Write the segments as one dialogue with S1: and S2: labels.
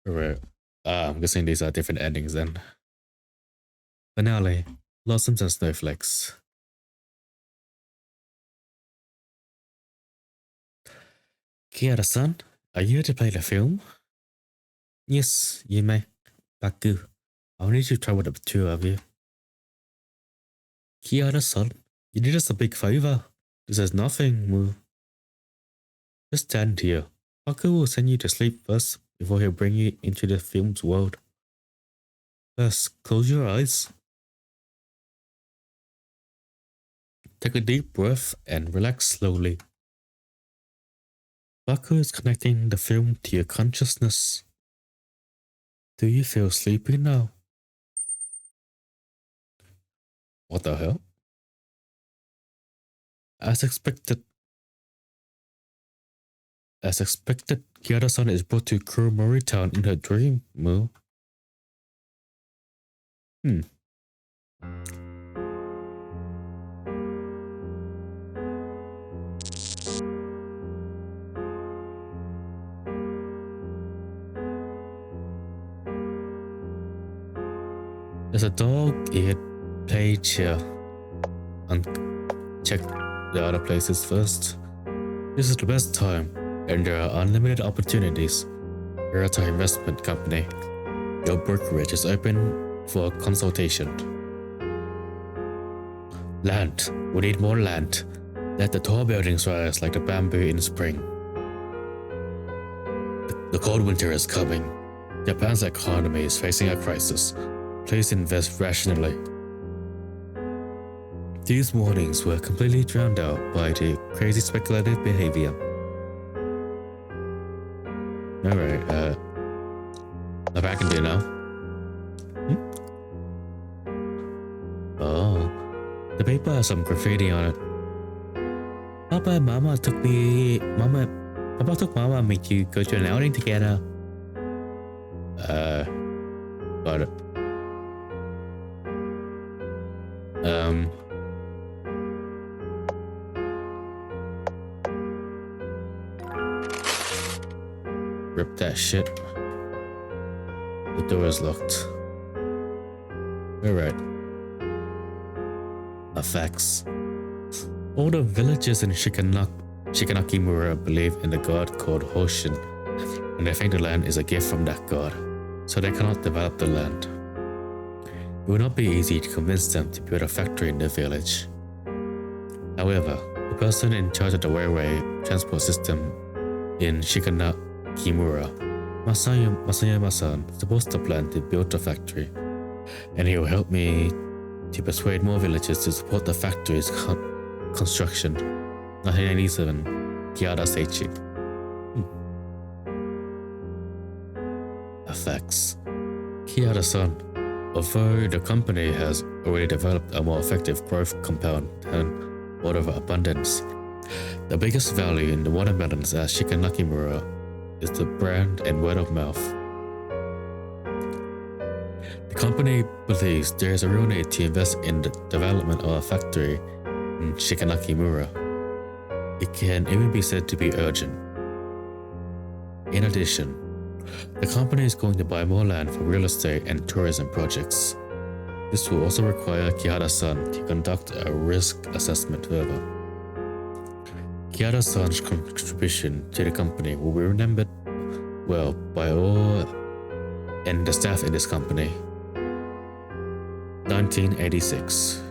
S1: Right. I'm guessing these are different endings then. Finale. Blossoms and Snowflakes. Kiara-san, are you here to play the film? Yes, you may. Baku, I'll need to travel the two of you. Kiara-san, you did us a big favor. This is nothing, Moo. Just stand here. Baku will send you to sleep first before he'll bring you into the film's world. First, close your eyes. Take a deep breath and relax slowly. Baku is connecting the film to your consciousness. Do you feel sleepy now? What the hell? As expected, Kiara-san is brought to Kuromori Town in her dream, Moo. There's a dog-eared page here. Check the other places first. This is the best time, and there are unlimited opportunities. You're at our investment company. Your brokerage is open for consultation. Land. We need more land. Let the tall buildings rise like the bamboo in spring. The cold winter is coming. Japan's economy is facing a crisis. Please invest rationally. These warnings were completely drowned out by the crazy speculative behavior. Alright, what I can do now? Oh, the paper has some graffiti on it. Papa took Mama and me to go to an outing together. Got it. Rip that shit. The door is locked. Alright. Effects. All the villagers in Shikanakimura believe in the god called Hoshin, and they think the land is a gift from that god, so they cannot develop the land. It will not be easy to convince them to build a factory in the village. However, the person in charge of the railway transport system in Shikanakimura, Masayama-san, supposed to plan to build a factory, and he will help me to persuade more villagers to support the factory's construction. 1997, Kiara Seichi. Effects. Kiara-san, although the company has already developed a more effective growth compound than water of abundance, the biggest value in the watermelons at Shikanakimura is the brand and word of mouth. The company believes there is a real need to invest in the development of a factory in Shikanakimura. It can even be said to be urgent. In addition, the company is going to buy more land for real estate and tourism projects. This will also require Kihara-san to conduct a risk assessment further. Kihara-san's contribution to the company will be remembered well by all and the staff in this company. 1986.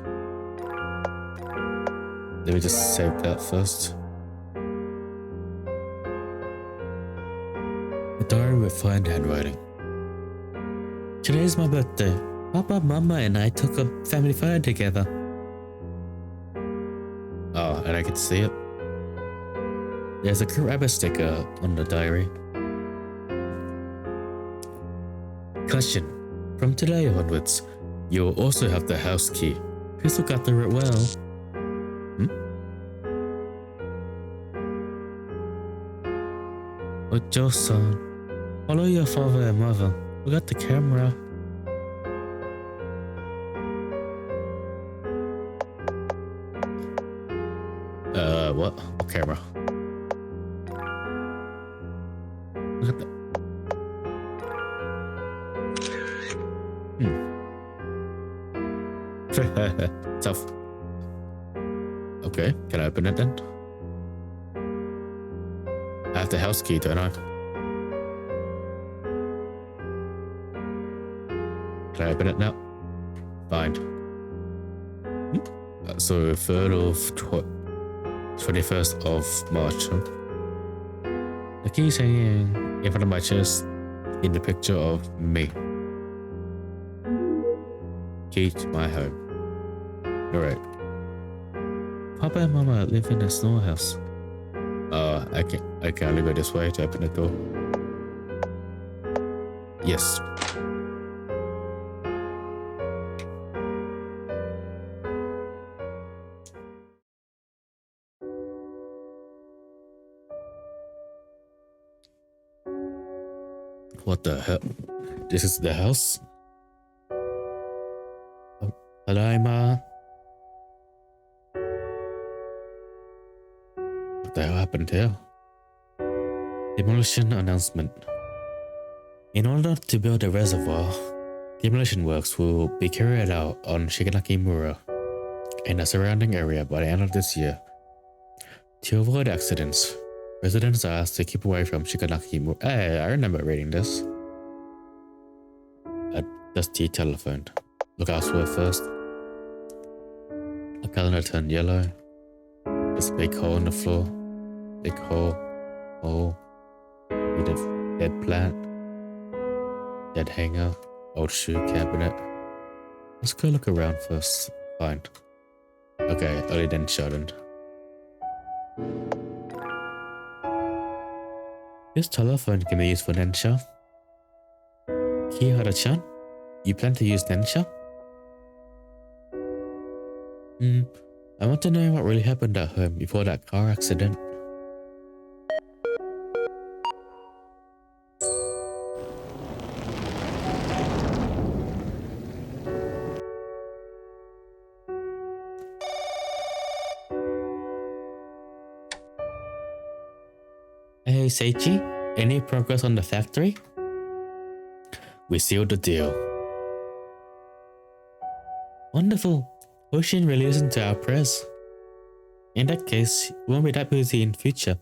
S1: Let me just save that first. A diary with fine handwriting. Today is my birthday. Papa, Mama, and I took a family photo together. Oh, and I can see it. There's a rabbit sticker on the diary. Question. From today onwards, you will also have the house key. Please look after it well. Ojo-san, follow your father and mother. We got the camera. What? What camera? Look at that. Tough. Okay, can I open it then? I have the house key, don't I? Can I open it now? Fine. So 3rd of 21st of March. Huh? The key saying in front of my chest in the picture of me. Key to my home. Alright. Papa and Mama live in a snow house. I can only go this way to open the door. Yes. What the hell? This is the house? Hello, Ma. What the hell happened here? Demolition announcement. In order to build a reservoir, demolition works will be carried out on Shigenaki Mura and the surrounding area by the end of this year. To avoid accidents, residents are asked to keep away from Shigenaki Mura. Hey, I remember reading this. A dusty telephone. Look elsewhere first. A calendar turned yellow. There's a big hole in the floor. Big hole. Hole. Dead plant. Dead hanger. Old shoe cabinet. Let's go look around first. Fine. Okay, only then sharpened. This telephone can be used for Nensha. Kihara-chan, you plan to use Nensha? I want to know what really happened at home before that car accident. Hey Seichi, any progress on the factory? We sealed the deal. Wonderful. Hoshin really listened to our prayers. In that case, we won't be that busy in future.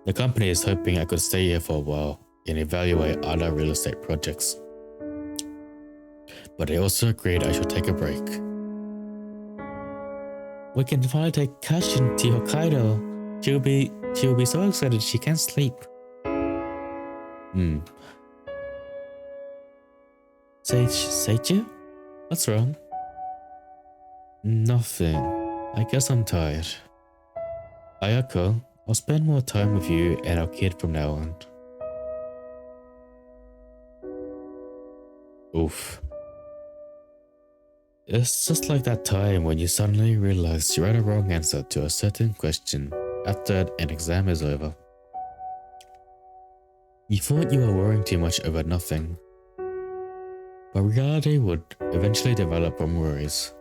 S1: The company is hoping I could stay here for a while and evaluate other real estate projects. But they also agreed I should take a break. We can finally take Kashin to Hokkaido. She'll be so excited she can't sleep. Seichi? What's wrong? Nothing. I guess I'm tired. Ayako, I'll spend more time with you and our kid from now on. Oof. It's just like that time when you suddenly realize you had a wrong answer to a certain question after an exam is over. You thought you were worrying too much over nothing, but reality would eventually develop from worries.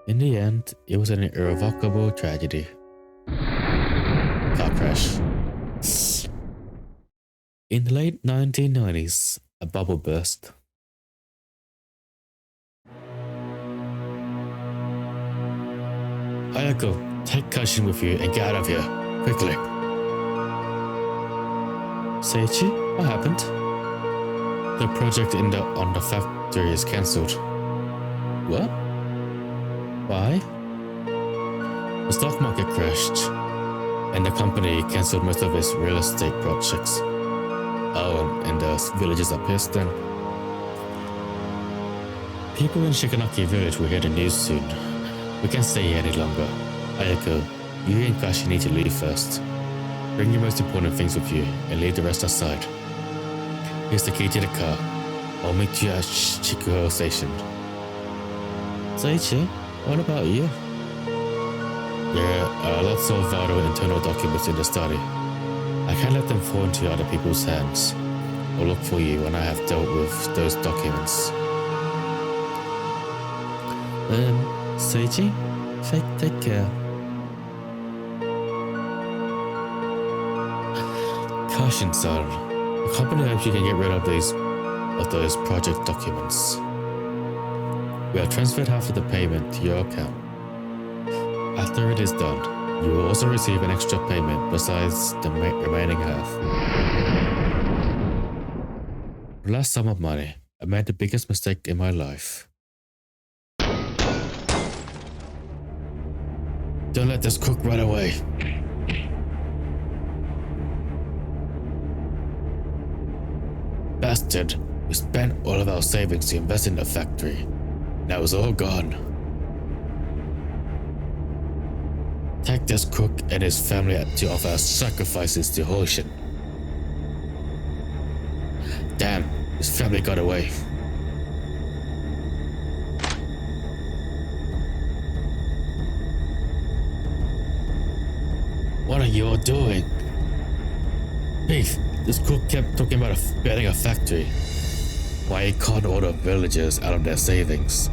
S1: In the end, it was an irrevocable tragedy. Car crash. In the late 1990s, a bubble burst. Ayako, take Kashin with you and get out of here, quickly. Seichi, what happened? The project on the factory is cancelled. What? Why? The stock market crashed, and the company cancelled most of its real estate projects. Oh, and the villagers are pissed then. People in Shikanaki village will hear the news soon. We can't stay here any longer. Ayako, you and Kashi need to leave first. Bring your most important things with you and leave the rest aside. Here's the key to the car. I'll meet you at Chikuho Station. Seichi, what about you? There are lots of vital internal documents in the study. I can't let them fall into other people's hands. I'll look for you when I have dealt with those documents. Seichi, take care. Kashin-san, the company hopes you can get rid of those project documents. We have transferred half of the payment to your account. After it is done, you will also receive an extra payment besides the remaining half. For the last sum of money, I made the biggest mistake in my life. Don't let this cook run away. Bastard, we spent all of our savings to invest in the factory. Now it's all gone. Take this cook and his family to offer our sacrifices to Hoshin. Damn, his family got away. What are you all doing? Beef, this cook kept talking about building a factory. Why he conned all the villagers out of their savings.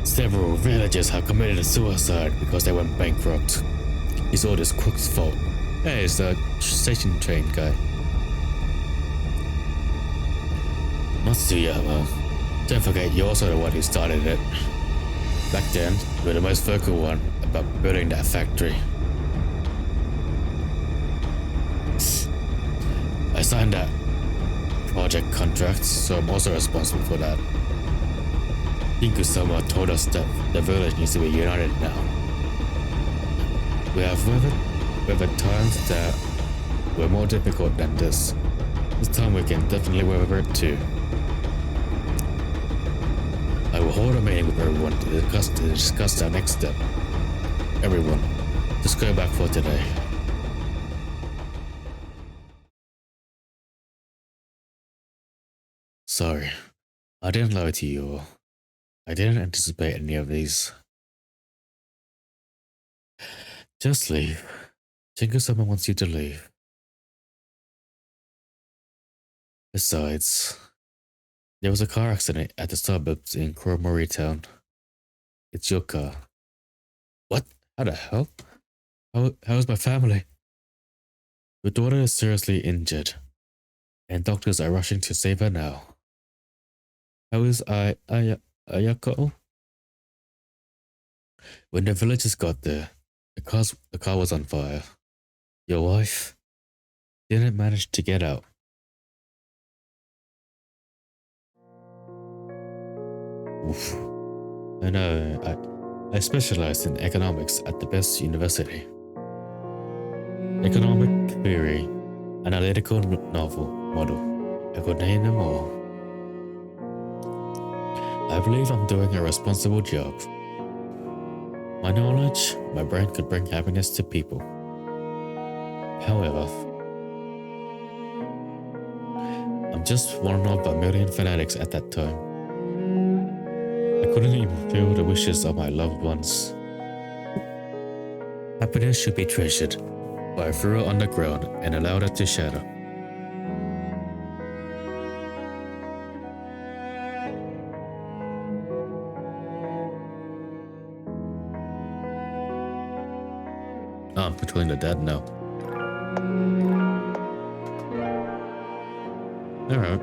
S1: Several villagers have committed suicide because they went bankrupt. It's all this cook's fault. Hey, it's the station train guy. Matsuyama, don't forget you're also the one who started it. Back then, you were the most vocal one about building that factory. I signed that project contract, so I'm also responsible for that. Kinkusama told us that the village needs to be united now. We have weathered times that were more difficult than this. This time we can definitely weather it too. I will hold a meeting with everyone to discuss our next step. Everyone, just go back for today. Sorry, I didn't lie to you all. I didn't anticipate any of these. Just leave. Kinkusama wants you to leave. Besides, there was a car accident at the suburbs in Kuromori Town. It's your car. What? How the hell? How's my family? Your daughter is seriously injured, and doctors are rushing to save her now. How is Ayako? When the villagers got there, the car was on fire. Your wife didn't manage to get out. Oof. I know, I specialized in economics at the best university. Economic theory, analytical novel model. I could name them all. I believe I'm doing a responsible job. My knowledge, my brain could bring happiness to people. However, I'm just one of a million fanatics at that time. I couldn't even feel the wishes of my loved ones. Happiness should be treasured, but I threw it on the ground and allowed it to shatter. I'm patrolling the dead now. Alright.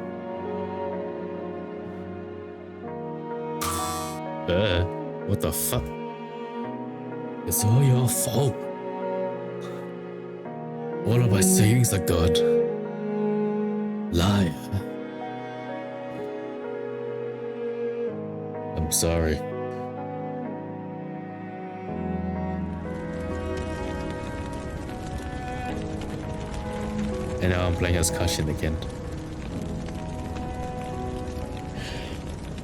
S1: What the fuck? It's all your fault. All of my savings are gone. Liar. I'm sorry. And now I'm playing as Kashin again.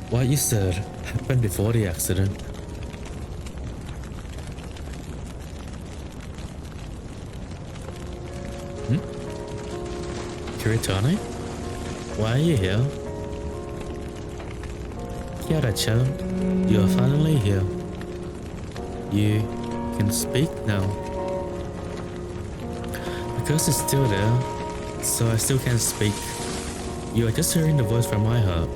S1: What you said happened before the accident. Kiritani? Why are you here? Kiara-chan, you are finally here. You can speak now. The curse is still there, so I still can't speak. You are just hearing the voice from my heart.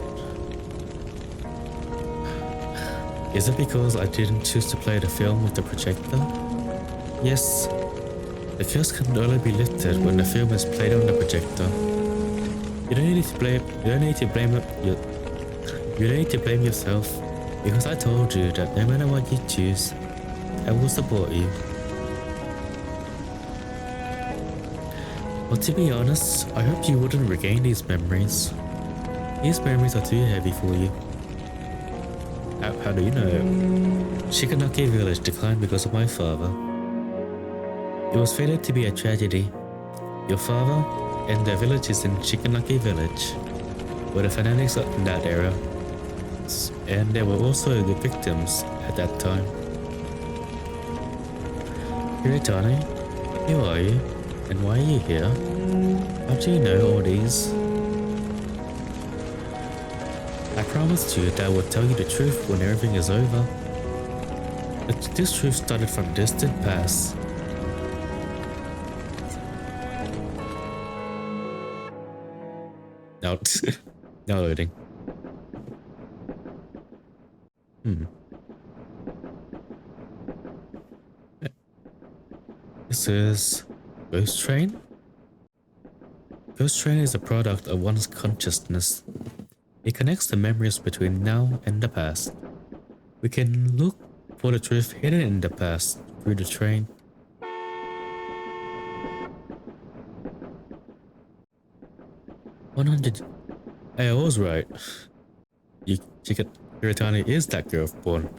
S1: Is it because I didn't choose to play the film with the projector? Yes. The curse can only be lifted when the film is played on the projector. You don't need to blame yourself. Because I told you that no matter what you choose, I will support you. But to be honest, I hope you wouldn't regain these memories. These memories are too heavy for you. How do you know? Shikanaki village declined because of my father. It was fated to be a tragedy. Your father and the villagers in Shikanaki village were the fanatics in that era. And they were also the victims at that time. Hiratani, who are you? And why are you here? How do you know all these? I promised you that I would tell you the truth when everything is over. But this truth started from distant past. Now, now loading. This is Ghost Train? Ghost Train is a product of one's consciousness. It connects the memories between now and the past. We can look for the truth hidden in the past through the train. 100. I was right. Hiratani is that girl born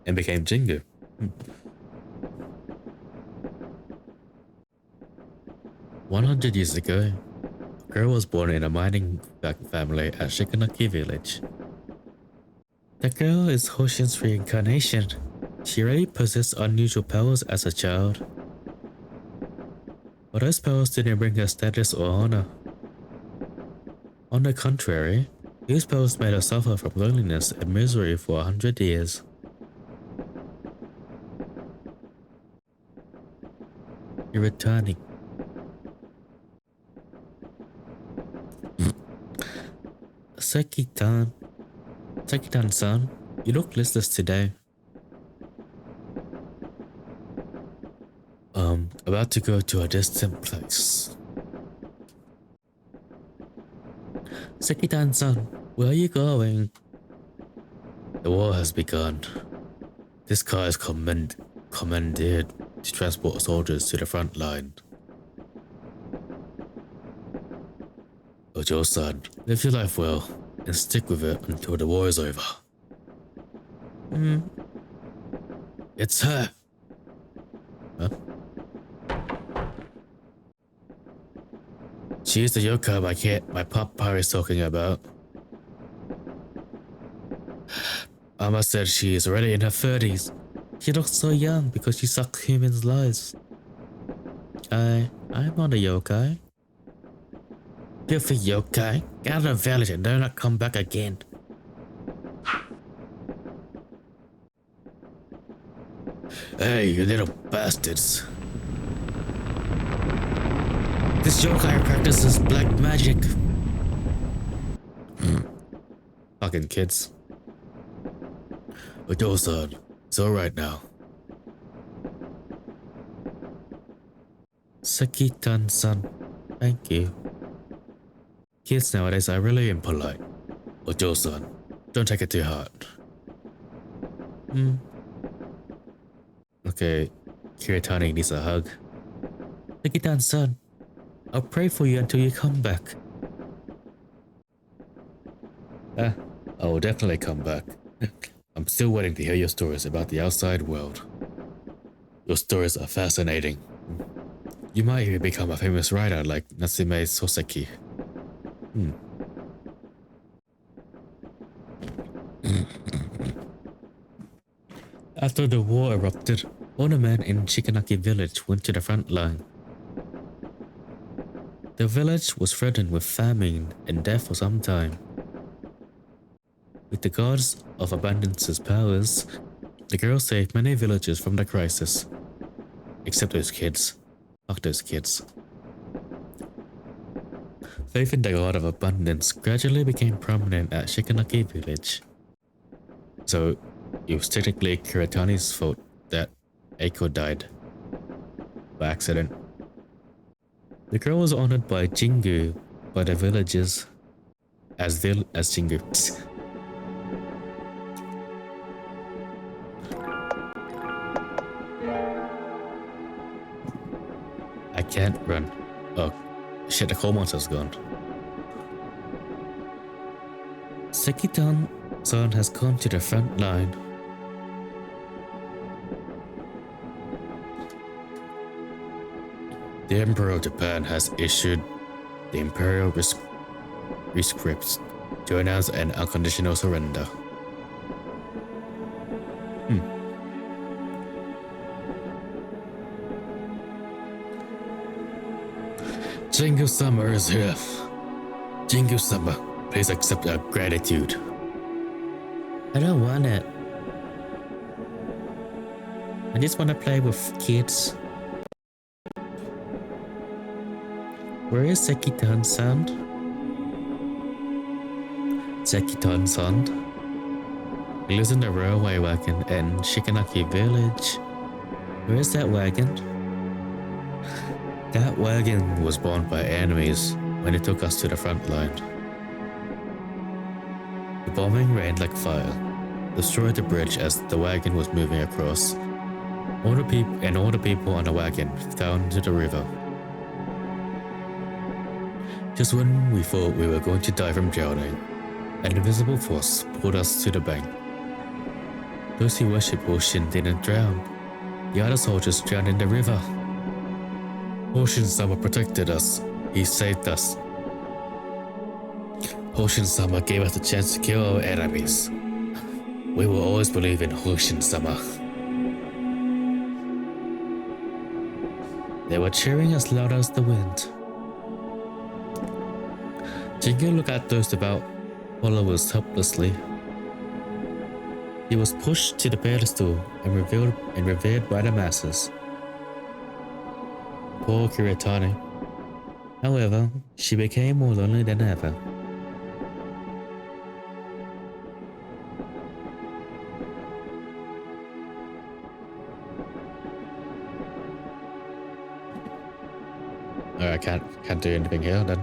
S1: and became Jingu. 100 years ago, a girl was born in a mining family at Shikanaki village. The girl is Hoshin's reincarnation. She already possessed unusual powers as a child. But those powers didn't bring her status or honor. On the contrary, these powers made her suffer from loneliness and misery for 100 years. You're returning. Sekitan-san, you look listless today. About to go to a distant place. Sekitan-san, where are you going? The war has begun. This car is commandeered to transport soldiers to the front line. Ojo-san, live your life well and stick with it until the war is over. It's her. Huh? She's the yokai my papa is talking about. Mama said she is already in her 30s. She looks so young because she sucks humans' lives. I'm not a yokai. Filthy yokai, get out of the village and do not come back again. Hey, you little bastards. This yokai practices black magic. Fucking kids. Ojo-san, it's alright now. Sekitan-san, thank you. Kids nowadays are really impolite. Ojo-san, don't take it too hard. Okay, Hiratani needs a hug. Sekitan-san, I'll pray for you until you come back. I will definitely come back. I'm still waiting to hear your stories about the outside world. Your stories are fascinating. You might even become a famous writer like Natsume Soseki. After the war erupted, all the men in Shikanaki village went to the front line. The village was threatened with famine and death for some time. With the gods of abundance's powers, the girl saved many villagers from the crisis. Except those kids. Fuck those kids. Faith in the god of abundance gradually became prominent at Shikanaki village. So, it was technically Hiratani's fault that Eiko died. By accident. The girl was honored by Jingu, by the villagers, as Jingu. can't run. Oh, shit, the coal monster's gone. Sekitan-san has come to the front line. The Emperor of Japan has issued the Imperial Rescripts to announce an unconditional surrender. Jingu-sama is here. Jingu-sama, please accept our gratitude. I don't want it. I just want to play with kids. Where is Sekitan-san? Sekitan-san? He lives in the railway wagon in Shikanaki village. Where is that wagon? That wagon was bombed by enemies when it took us to the front line. The bombing rained like fire, destroyed the bridge as the wagon was moving across. All the people on the wagon fell into the river. Just when we thought we were going to die from drowning, an invisible force pulled us to the bank. Those who worship Hoshin didn't drown. The other soldiers drowned in the river. Hoshin-sama protected us. He saved us. Hoshin-sama gave us the chance to kill our enemies. We will always believe in Hoshin-sama. They were cheering as loud as the wind. Jingu looked at those devout followers helplessly. He was pushed to the pedestal and revered by the masses. Poor Kiritani. However, she became more lonely than ever. I can't do anything here then.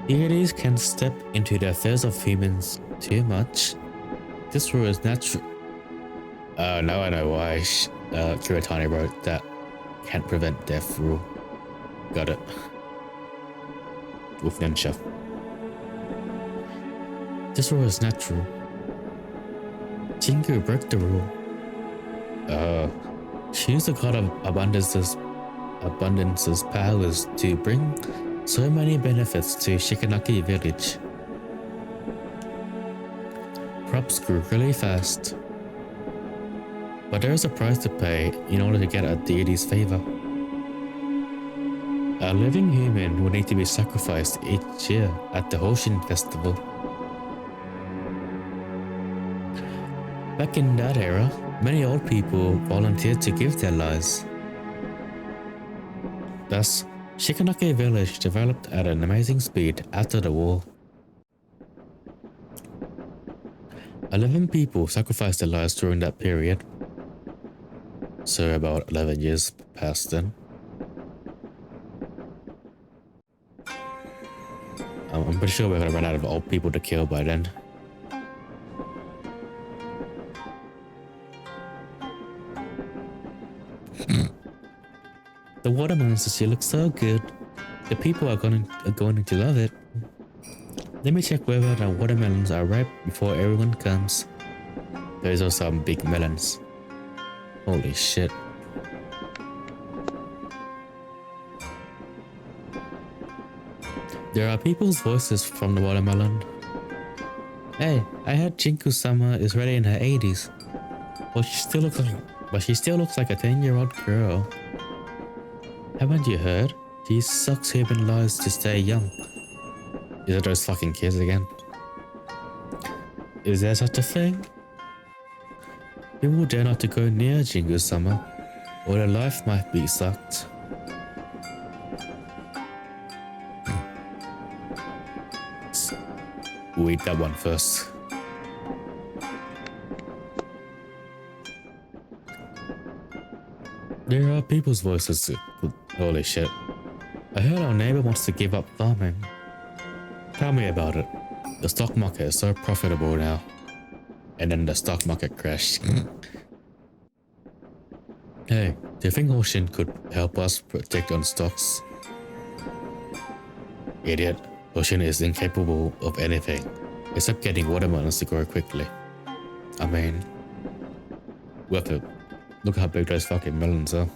S1: Deities can step into the affairs of humans too much. This rule is natural. Now I know why Kiritani wrote that can't prevent death rule. Got it. With Nensha. This rule is natural. Jingu broke the rule. She used the god of abundance's powers to bring so many benefits to Shikanaki village. Crops grew really fast. But there is a price to pay in order to get a deity's favor. A living human will need to be sacrificed each year at the Hoshin festival. Back in that era, many old people volunteered to give their lives. Thus, Shikanaki village developed at an amazing speed after the war. 11 people sacrificed their lives during that period. So about 11 years passed then. I'm pretty sure we're gonna run out of old people to kill by then. The watermelon says looks so good. The people are going to love it. Let me check whether the watermelons are ripe before everyone comes. Those are some big melons. Holy shit. There are people's voices from the watermelon. Hey, I heard Jingu-sama is already in her 80s. But she still looks like a 10-year-old girl. Haven't you heard? She sucks human lives to stay young. Is it those fucking kids again? Is there such a thing? People dare not to go near Jingu-sama, or their life might be sucked. We'll eat that one first. There are people's voices too. Holy shit. I heard our neighbor wants to give up farming. Tell me about it. The stock market is so profitable now. And then the stock market crashed. Hey, do you think Ocean could help us protect on stocks? Idiot. Ocean is incapable of anything except getting watermelons to grow quickly. I mean, look how big those fucking melons are.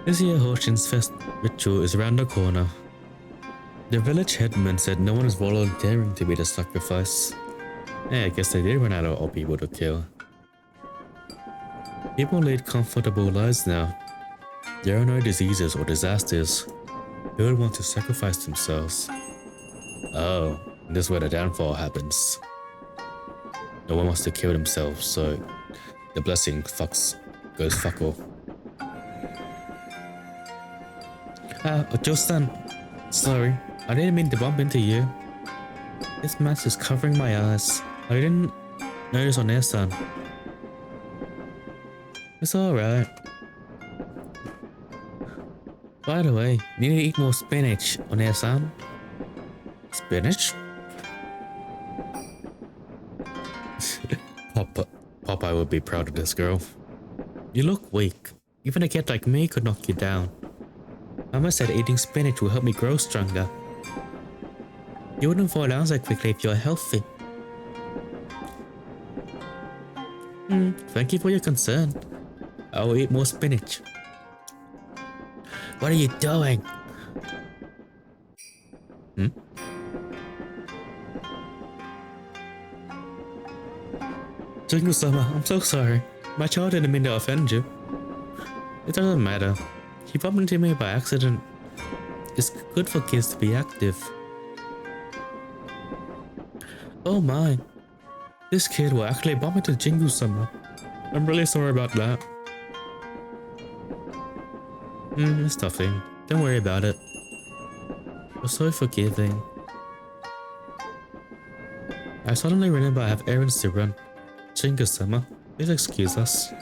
S1: This year Ocean's Fest ritual is around the corner. The village headman said no one is volunteering to be the sacrifice. Yeah, I guess they did run out of old people to kill. People lead comfortable lives now. There are no diseases or disasters. Who would want to sacrifice themselves? Oh, this is where the downfall happens. No one wants to kill themselves, so the blessing goes fuck all. Justin, sorry, I didn't mean to bump into you. This mask is covering my eyes. I didn't notice on their son. It's alright. By the way, you need to eat more spinach on their son. Spinach? Popeye would be proud of this girl. You look weak. Even a kid like me could knock you down. Mama said eating spinach will help me grow stronger. You wouldn't fall down so quickly if you're healthy. Thank you for your concern. I will eat more spinach. What are you doing? Jingle-sama, I'm so sorry. My child didn't mean to offend you. It doesn't matter. He bumped into me by accident. It's good for kids to be active. Oh my. This kid will actually bump into Jingu-sama. I'm really sorry about that. It's nothing. Don't worry about it. You're so forgiving. I suddenly remember I have errands to run. Jingu-sama, please excuse us.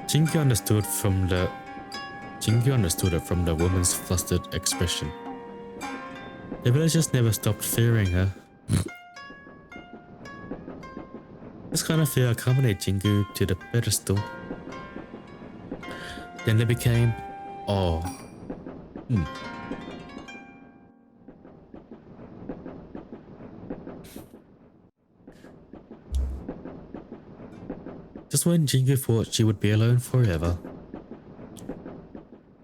S1: Jingu understood it from the woman's flustered expression. The villagers never stopped fearing her. This kind of fear accompanied Jingu to the pedestal. Then they became awe. Just when Jingu thought she would be alone forever,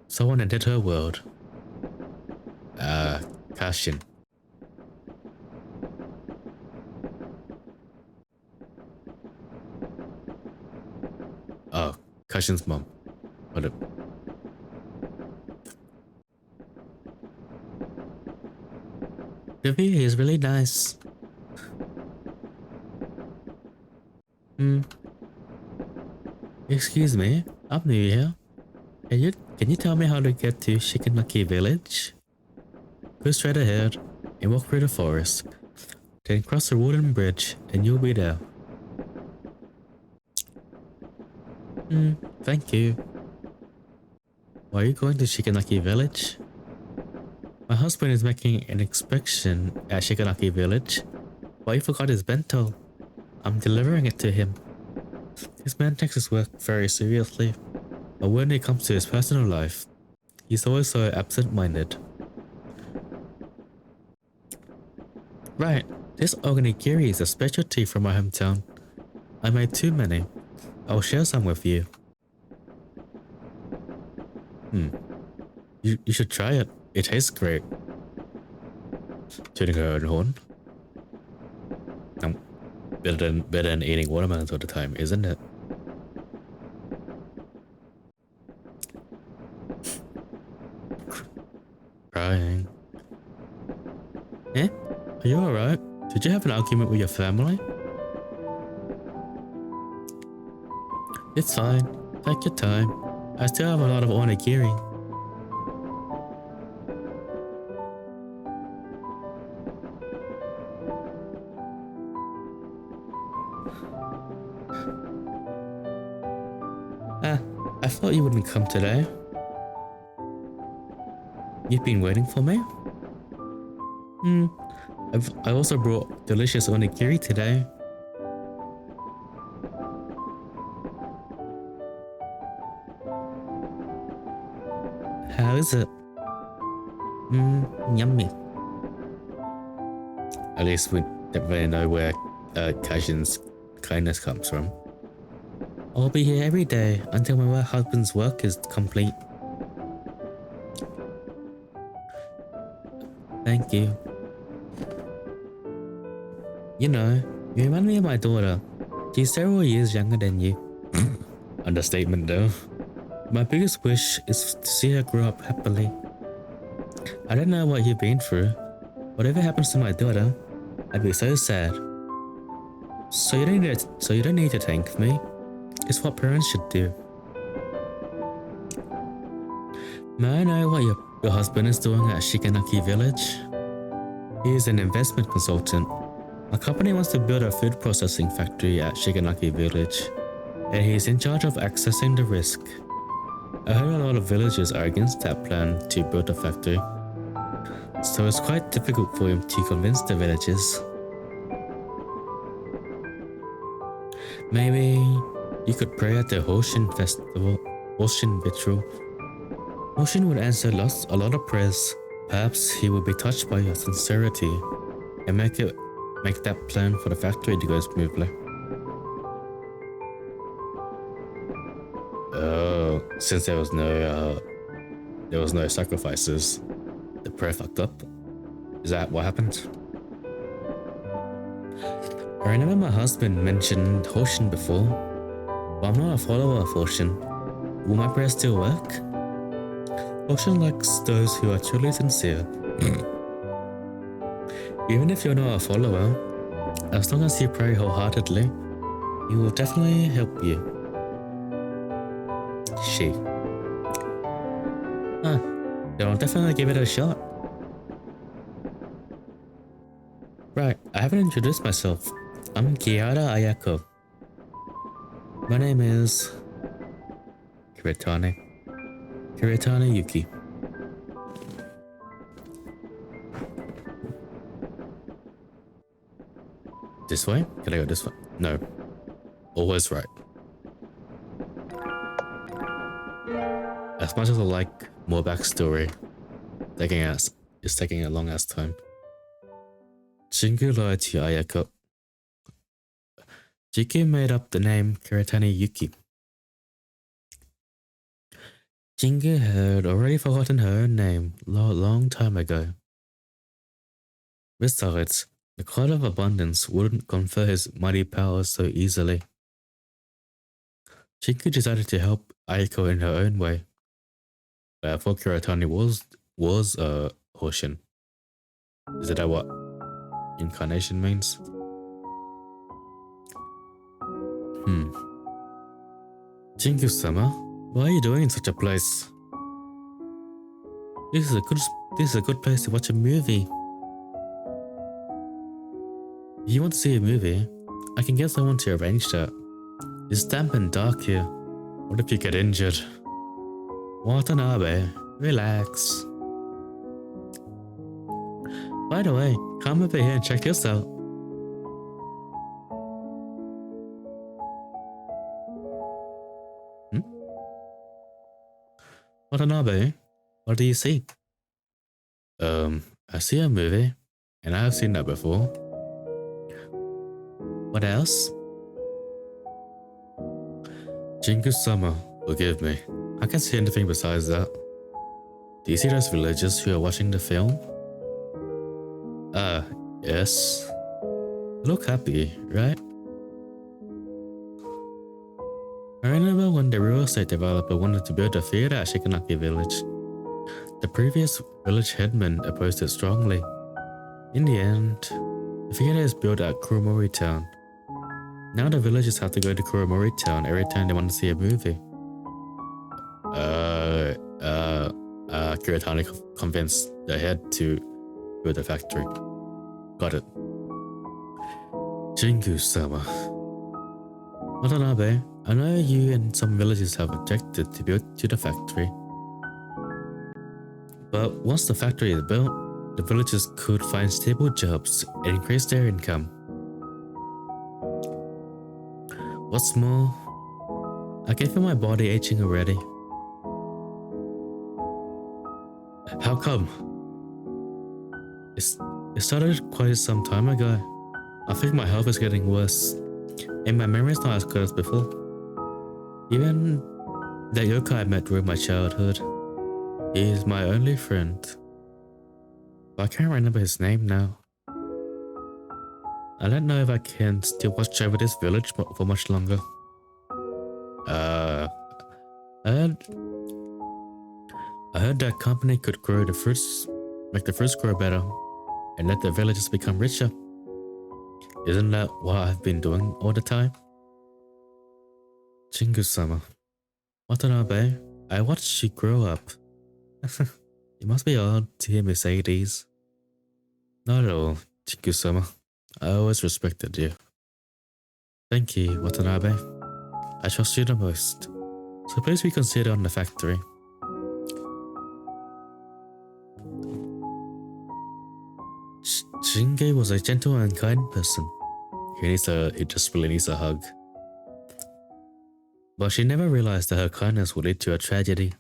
S1: someone entered her world. Kashin. Oh, Kashin's mom. What up? The view is really nice. Excuse me, I'm new here. Can you tell me how to get to Shikanaki village? Go straight ahead and walk through the forest. Then cross the wooden bridge and you'll be there. Thank you. Why are you going to Shikanaki village? My husband is making an inspection at Shikanaki village. Why you forgot his bento? I'm delivering it to him. This man takes his work very seriously, but when it comes to his personal life, he's always so absent-minded. Right, this onigiri is a specialty from my hometown. I made too many. I'll share some with you. You should try it. It tastes great. Tuning her own horn. Better than eating watermelons all the time, isn't it? Crying. Eh? Are you alright? Did you have an argument with your family? It's fine. Take your time. I still have a lot of onigiri. I thought you wouldn't come today. You've been waiting for me? I also brought delicious onigiri today. How is it? Yummy. At least we don't really know where Kajin's kindness comes from. I'll be here every day until my husband's work is complete. Thank you. You know, you remind me of my daughter. She's several years younger than you. Understatement though. My biggest wish is to see her grow up happily. I don't know what you've been through. Whatever happens to my daughter, I'd be so sad. So you don't need to thank me. It's what parents should do. May I know what your husband is doing at Shikanaki Village? He is an investment consultant. My company wants to build a food processing factory at Shikanaki Village, and he is in charge of accessing the risk. I heard a lot of villagers are against that plan to build a factory, so it's quite difficult for him to convince the villagers. Maybe you could pray at the Hoshin festival, Hoshin ritual. Hoshin would answer a lot of prayers. Perhaps he will be touched by your sincerity and make that plan for the factory to go smoothly. Oh, since there was no sacrifices, the prayer fucked up. Is that what happened? I remember my husband mentioned Hoshin before, but I'm not a follower of Hoshin. Will my prayer still work? Hoshin likes those who are truly sincere. Even if you're not a follower, as long as you pray wholeheartedly, he will definitely help you. Then I'll definitely give it a shot. Right, I haven't introduced myself. I'm Kiara Ayako. My name is Kiritane Yuki. This way? Can I go this way? No. Always right. As much as I like more backstory, it's taking a long ass time. Jingu lied to Ayako. Jingu made up the name Kiritane Yuki. Jingu had already forgotten her own name long time ago. Besides, the God of Abundance wouldn't confer his mighty powers so easily. Jingu decided to help Ayako in her own way. But I thought Kiritane was Hoshin. Is that what incarnation means? Jingu-sama, what are you doing in such a place? This is a good place to watch a movie. If you want to see a movie, I can get someone to arrange that. It's damp and dark here. What if you get injured? Watanabe, relax. By the way, come over here and check this out. Watanabe, what do you see? I see a movie, and I have seen that before. What else? Jingu-sama, forgive me. I can't see anything besides that. Do you see those villagers who are watching the film? Yes. They look happy, right? I remember when the real estate developer wanted to build a theater at Shikanaki Village. The previous village headman opposed it strongly. In the end, the theater is built at Kuromori Town. Now the villagers have to go to Kuromori Town every time they want to see a movie. Kiritane convinced the head to build a factory. Got it. Jingu-sama. Watanabe, I know you and some villagers have objected to build to the factory. But once the factory is built, the villagers could find stable jobs and increase their income. What's more, I can feel my body aging already. How come? It started quite some time ago. I think my health is getting worse, and my memory is not as good as before. Even that yokai I met during my childhood, he is my only friend. But I can't remember his name now. I don't know if I can still watch over this village for much longer. I heard that company could grow the fruits, make the fruits grow better, and let the villagers become richer. Isn't that what I've been doing all the time? Jingu-sama. Watanabe, I watched you grow up. It must be odd to hear me say these. Not at all, Jingu-sama. I always respected you. Thank you, Watanabe. I trust you the most. So please reconsider on the factory. Shinge was a gentle and kind person. He just really needs a hug. But she never realized that her kindness would lead to a tragedy.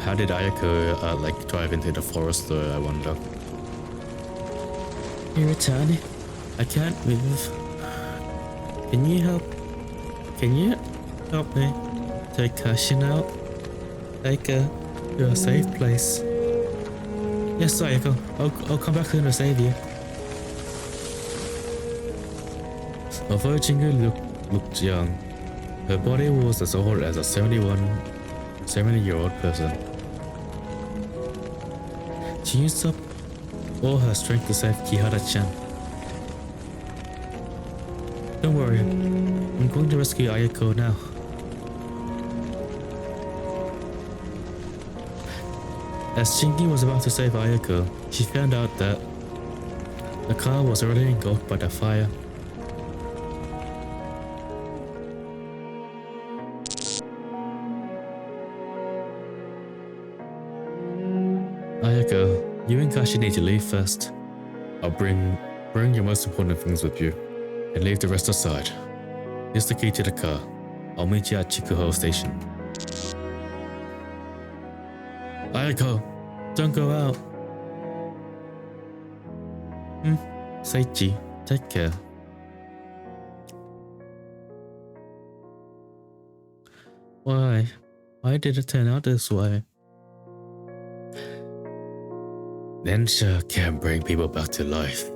S1: How did Ayako drive into the forest though, I wonder? You're returning. I can't move. Can you help me take Kashin out? Take her to a safe place. Yes, Ayako. I'll come back soon to save you. Although Jingu looked young, her body was as old as a 70-year-old person. She used up all her strength to save Kihara-chan. Don't worry, I'm going to rescue Ayako now. As Shinji was about to save Ayako, she found out that the car was already engulfed by the fire. Ayako, you and Kashi need to leave first. I'll bring your most important things with you, and leave the rest aside. Here's the key to the car. I'll meet you at Chikuho Station. Ayako, don't go out. Seichi, take care. Why? Why did it turn out this way? Densha can bring people back to life.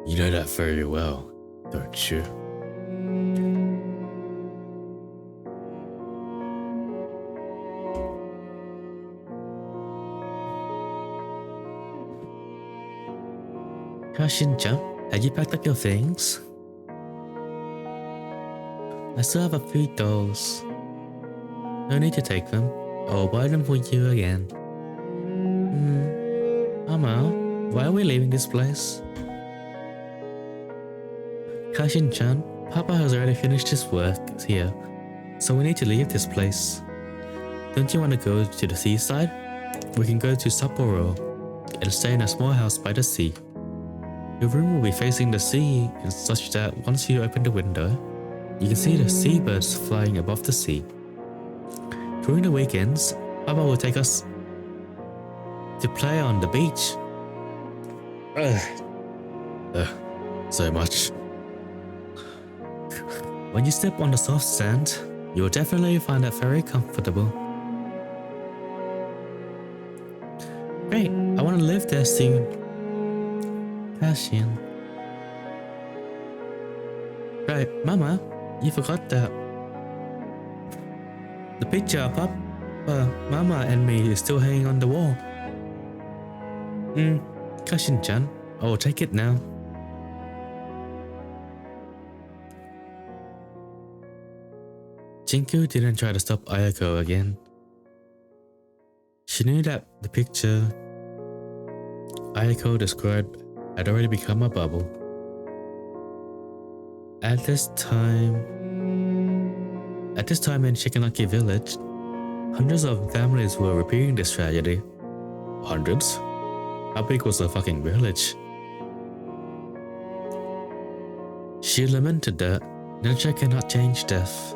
S1: You know that very well, don't you? Kashin-chan, have you packed up your things? I still have a few dolls. No need to take them. I'll buy them for you again. Mama, why are we leaving this place? Kashin-chan, Papa has already finished his work here, so we need to leave this place. Don't you want to go to the seaside? We can go to Sapporo and stay in a small house by the sea. Your room will be facing the sea in such that once you open the window, you can see the seabirds flying above the sea. During the weekends, Papa will take us to play on the beach. So much. When you step on the soft sand, you will definitely find it very comfortable. Great, I want to live there soon. Passion. Right, Mama, you forgot that the picture of Papa, Mama and me is still hanging on the wall. Kashin-chan, I will take it now. Jinku didn't try to stop Ayako again. She knew that the picture Ayako described had already become a bubble. At this time in Shikanaki village, hundreds of families were repeating this tragedy. Hundreds? How big was the fucking village? She lamented that nature cannot change death.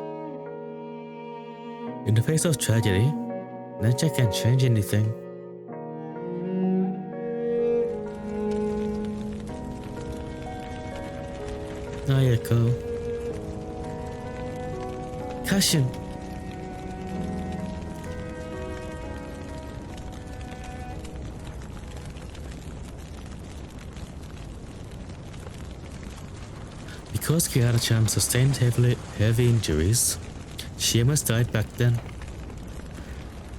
S1: In the face of tragedy, nature can't change anything. Ayako. Kashin. Because Kihara-chan sustained heavy injuries, she almost died back then.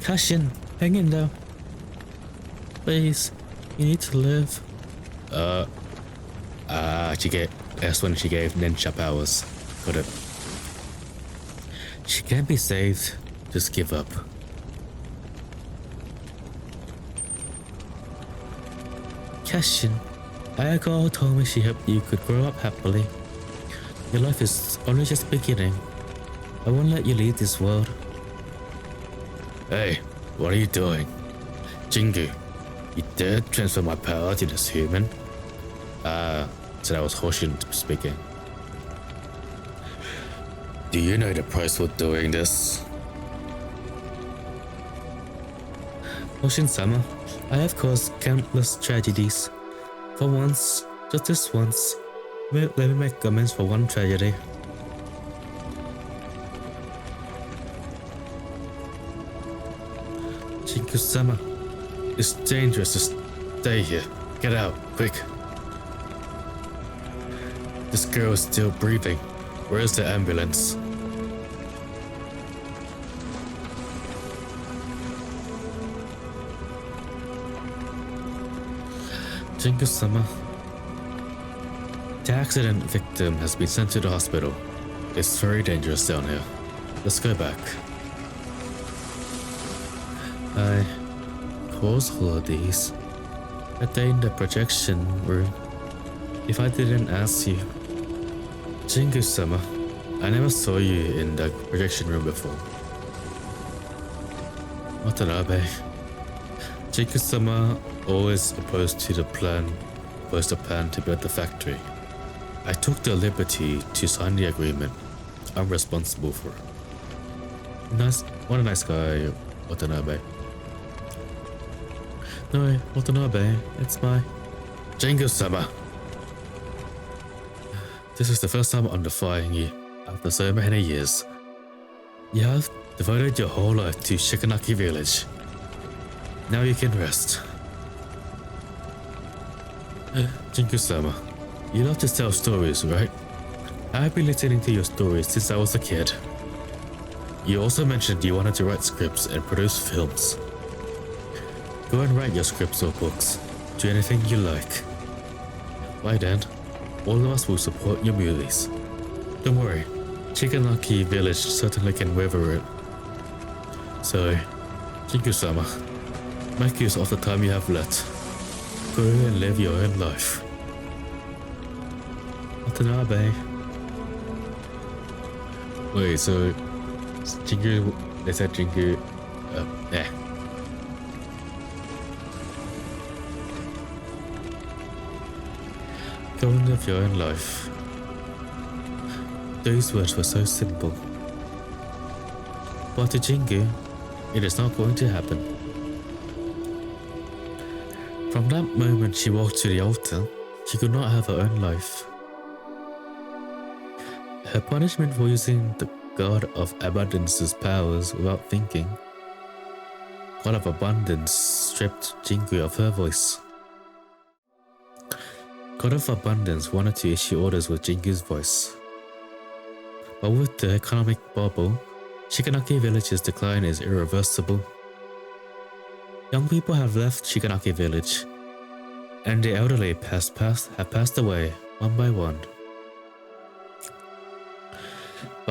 S1: Kashin, hang in there. Please, you need to live. That's when she gave ninja powers. Got it. She can't be saved. Just give up. Kashin, Ayako told me she hoped you could grow up happily. Your life is only just beginning. I won't let you leave this world. Hey, what are you doing? Jingu, you dare transfer my power to this human? So that was Hoshin speaking. Do you know the price for doing this? Hoshin-sama, I have caused countless tragedies. For once, just this once, let me make amends for one tragedy. Jingu-sama, it's dangerous to stay here. Get out, quick. This girl is still breathing. Where's the ambulance? Jingu-sama, the accident victim has been sent to the hospital. It's very dangerous down here. Let's go back. I caused all of these. A day in the projection room. If I didn't ask you. Jingu-sama, I never saw you in the projection room before. Watanabe. Jingu-sama always opposed the plan to build the factory. I took the liberty to sign the agreement. I'm responsible for it. What a nice guy, Watanabe. No, Watanabe, it's my... Jingu-sama! This is the first time I'm defying you after so many years. You have devoted your whole life to Shikanaki village. Now you can rest. Jingu-sama, you love to tell stories, right? I've been listening to your stories since I was a kid. You also mentioned you wanted to write scripts and produce films. Go and write your scripts or books. Do anything you like. By then, all of us will support your movies. Don't worry, Shikanaki village certainly can weather it. So, Jingu-sama, make use of the time you have left. Go and live your own life. Watanabe. Wait, so Jingu, they said Jingu, Go and live your own life. Those words were so simple. But to Jingu, it is not going to happen. From that moment she walked to the altar, she could not have her own life. Her punishment for using the God of Abundance's powers without thinking. God of Abundance stripped Jingu of her voice. God of Abundance wanted to issue orders with Jingu's voice. But with the economic bubble, Shikanaki village's decline is irreversible. Young people have left Shikanaki village, and the elderly have passed away one by one.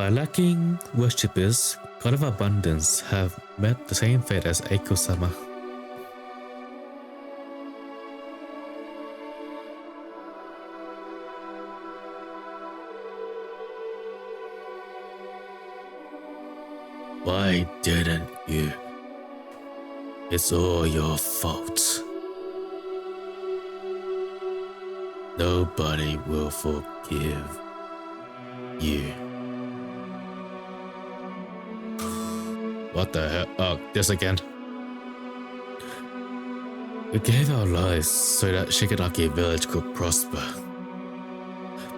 S1: By lacking worshippers, God of Abundance have met the same fate as Eiko-sama. Why didn't you? It's all your fault. Nobody will forgive you. What the hell? Oh, this again. We gave our lives so that Shikanaki Village could prosper.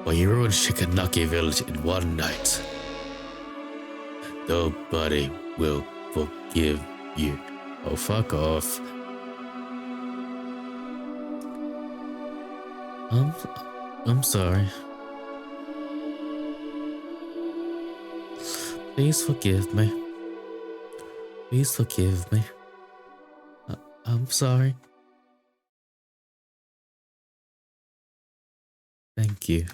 S1: But you ruined Shikanaki Village in one night. Nobody will forgive you. Oh, fuck off. I'm sorry. Please forgive me. Please forgive me. I'm sorry. Thank you.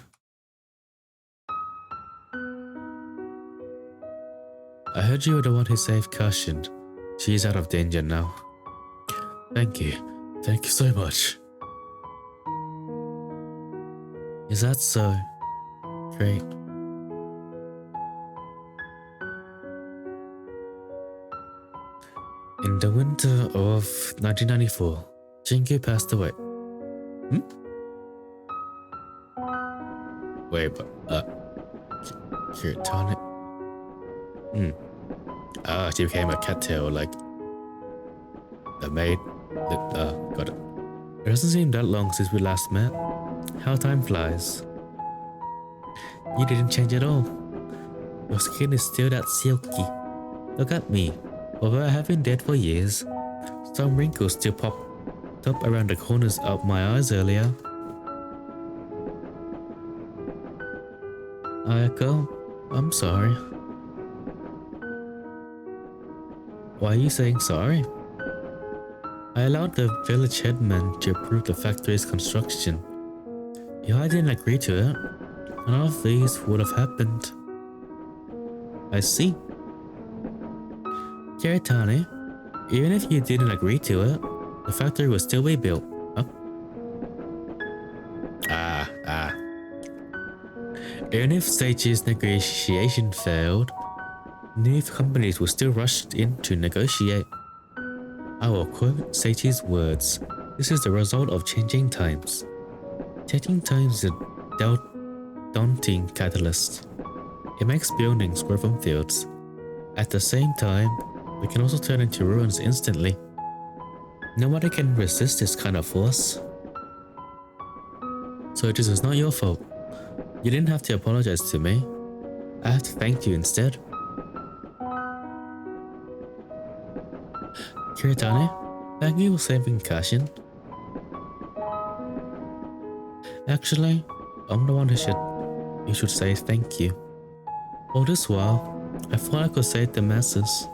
S1: I heard you were the one who saved Caution. She's out of danger now. Thank you. Thank you so much. Is that so? Great. In the winter of 1994, Jinku passed away. Wait, but, Kiritani? She became a cattail, like the maid. Got it. It doesn't seem that long since we last met. How time flies. You didn't change at all. Your skin is still that silky. Look at me. Although I have been dead for years, some wrinkles still popped up around the corners of my eyes earlier. Ayako, I'm sorry. Why are you saying sorry? I allowed the village headman to approve the factory's construction. If I didn't agree to it, none of these would have happened. I see. Kiritani, even if you didn't agree to it, the factory would still be built, huh? Even if Seiichi's negotiation failed, new companies would still rush in to negotiate. I will quote Seiichi's words. This is the result of changing times. Changing times is a daunting catalyst. It makes buildings grow from fields. At the same time, we can also turn into ruins instantly. Nobody can resist this kind of force. So this is not your fault. You didn't have to apologize to me. I have to thank you instead. Kiritani, thank you for saving Kashin. Actually, I'm the one you should say thank you. All this while, I thought I could save the masses.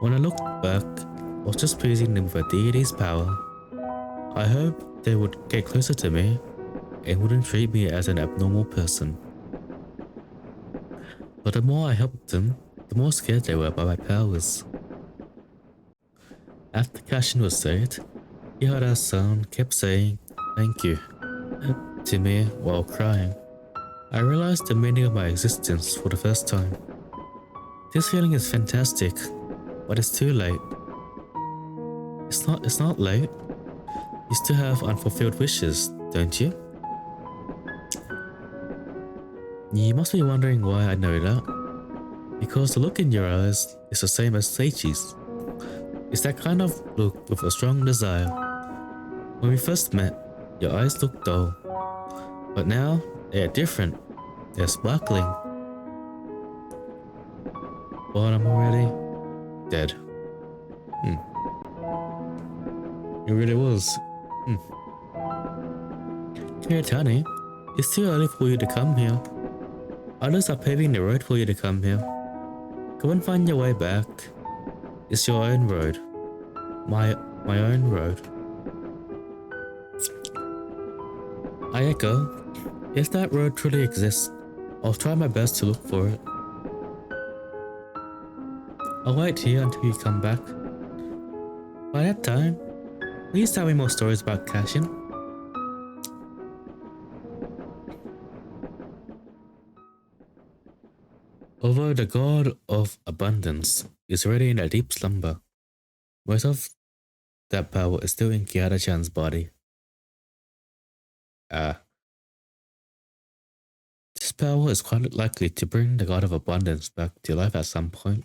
S1: When I looked back, I was just praising them for deity's power. I hoped they would get closer to me and wouldn't treat me as an abnormal person. But the more I helped them, the more scared they were by my powers. After Kashin was saved, he heard our son kept saying thank you to me while crying. I realized the meaning of my existence for the first time. This feeling is fantastic, but it's too late. It's not late. You still have unfulfilled wishes, don't you? You must be wondering why I know that. Because the look in your eyes is the same as Seiichi's. It's that kind of look with a strong desire. When we first met, your eyes looked dull. But now, they are different. They're sparkling. But I'm already dead. It really was. Kiritani, it's too early for you to come here. Others are paving the road for you to come here. Go and find your way back. It's your own road. My own road. Ayako, if that road truly exists, I'll try my best to look for it. I'll wait here until you come back. By that time, please tell me more stories about Cashin. Although the god of abundance is already in a deep slumber, most of that power is still in Kiara-chan's body. This power is quite likely to bring the god of abundance back to life at some point.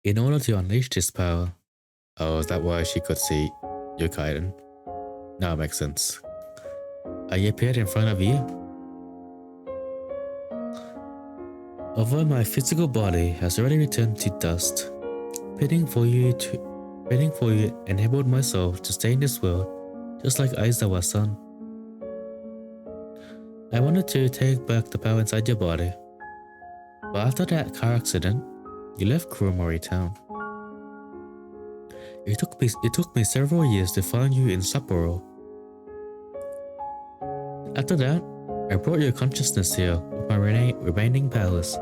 S1: In order to unleash this power, oh, is that why she could see Yukaiden? Now it makes sense. I appeared in front of you. Although my physical body has already returned to dust, pleading for you enabled my soul to stay in this world, just like Aizawa-san. I wanted to take back the power inside your body, but after that car accident, you left Kuromori town. It took me several years to find you in Sapporo. After that, I brought your consciousness here with my remaining powers.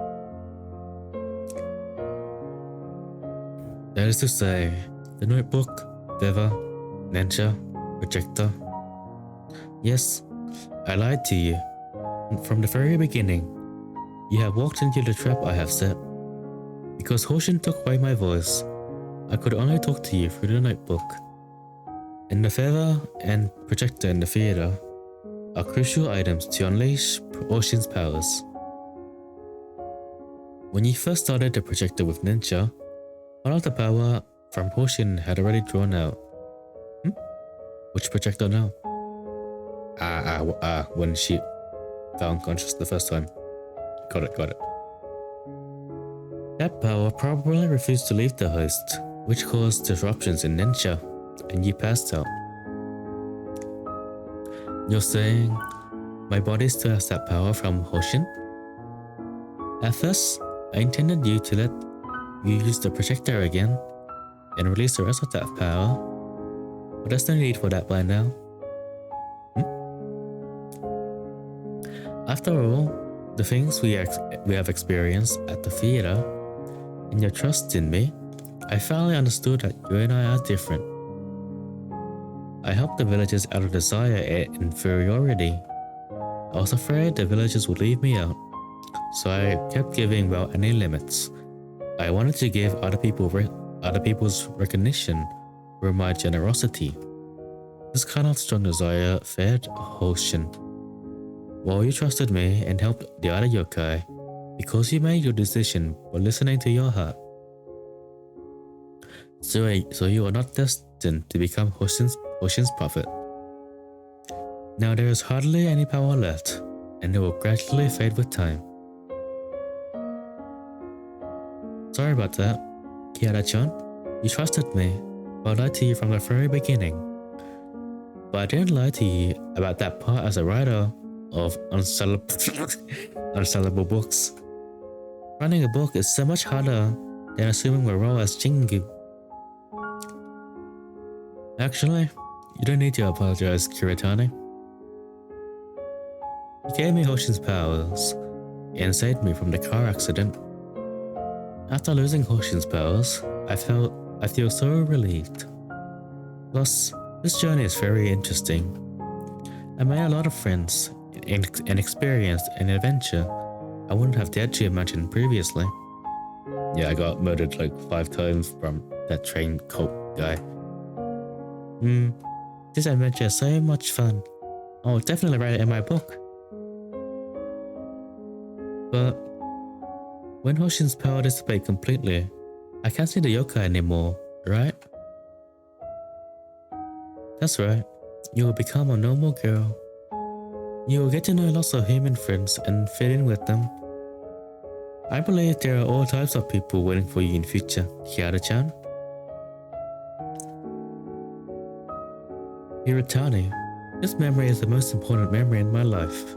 S1: That is to say, the notebook, feather, Nensha, projector. Yes, I lied to you. From the very beginning, you have walked into the trap I have set. Because Hoshin took away my voice, I could only talk to you through the notebook. And the feather and projector in the theater are crucial items to unleash Hoshin's powers. When you first started the projector with Nensha, all of the power from Hoshin had already drawn out. Which projector now? When she fell unconscious the first time. Got it. That power probably refused to leave the host, which caused disruptions in Nensha, and you passed out. You're saying my body still has that power from Hoshin? At first, I intended you to let you use the projector again and release the rest of that power, but there's no need for that by now. After all, the things we have experienced at the theater, and your trust in me, I finally understood that you and I are different. I helped the villagers out of desire and inferiority. I was afraid the villagers would leave me out, so I kept giving without any limits. I wanted to give other people's recognition for my generosity. This kind of strong desire fed Hoshin. While you trusted me and helped the other yokai, because you made your decision by listening to your heart. So you are not destined to become Hoshin's prophet. Now there is hardly any power left, and it will gradually fade with time. Sorry about that, Kiara-chan. You trusted me, but I lied to you from the very beginning. But I didn't lie to you about that part as a writer of unsellable books. Running a book is so much harder than assuming a role as Jingu. Actually, you don't need to apologize, Kiritani. You gave me Hoshin's powers and saved me from the car accident. After losing Hoshin's powers, I feel so relieved. Plus, this journey is very interesting. I made a lot of friends and experienced an adventure I wouldn't have dared to imagine previously. Yeah, I got murdered like 5 times from that train cult guy. This adventure is so much fun. I'll definitely write it in my book. But when Hoshin's power dissipates completely, I can't see the yokai anymore, right? That's right. You will become a normal girl. You will get to know lots of human friends and fit in with them. I believe there are all types of people waiting for you in future, Kiara-chan. Hiratani, this memory is the most important memory in my life.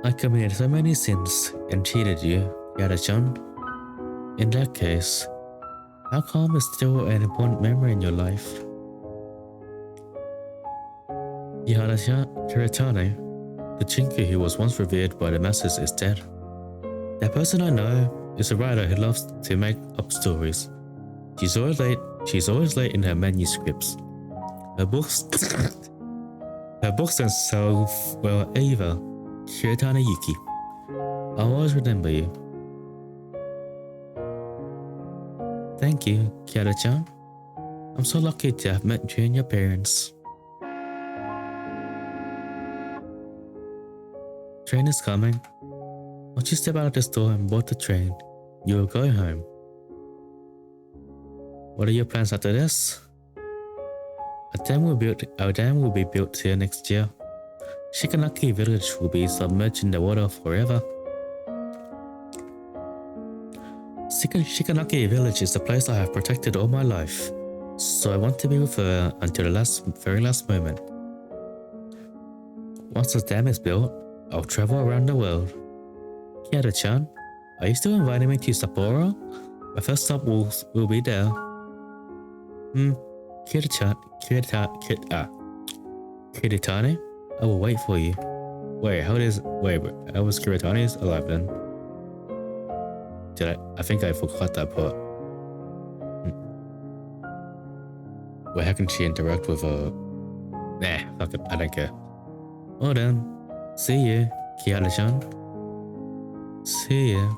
S1: I committed so many sins and cheated you, Kiara-chan. In that case, how come is still an important memory in your life? Kiratani, The Chinky who was once revered by the masses is dead. That person I know is a writer who loves to make up stories. She's always late. She's always late in her manuscripts. Her books, her books don't sell well either. Shiratani Yuki. I'll always remember you. Thank you, Kiara-chan. I'm so lucky to have met you and your parents. Train is coming. Once you step out of this door and board the train, you will go home. What are your plans after this? Our dam will be built here next year. Shikanaki village will be submerged in the water forever. Shikanaki village is the place I have protected all my life, so I want to be with her until the very last moment. Once the dam is built, I'll travel around the world. Kiara-chan, are you still inviting me to Sapporo? My first stop will be there. Kiritani? I will wait for you. Wait, how was Kiritani's alive then? I think I forgot that part. Wait, how can she interact with Nah, fuck it, I don't care. Well then, see you, Kiara-chan. See ya.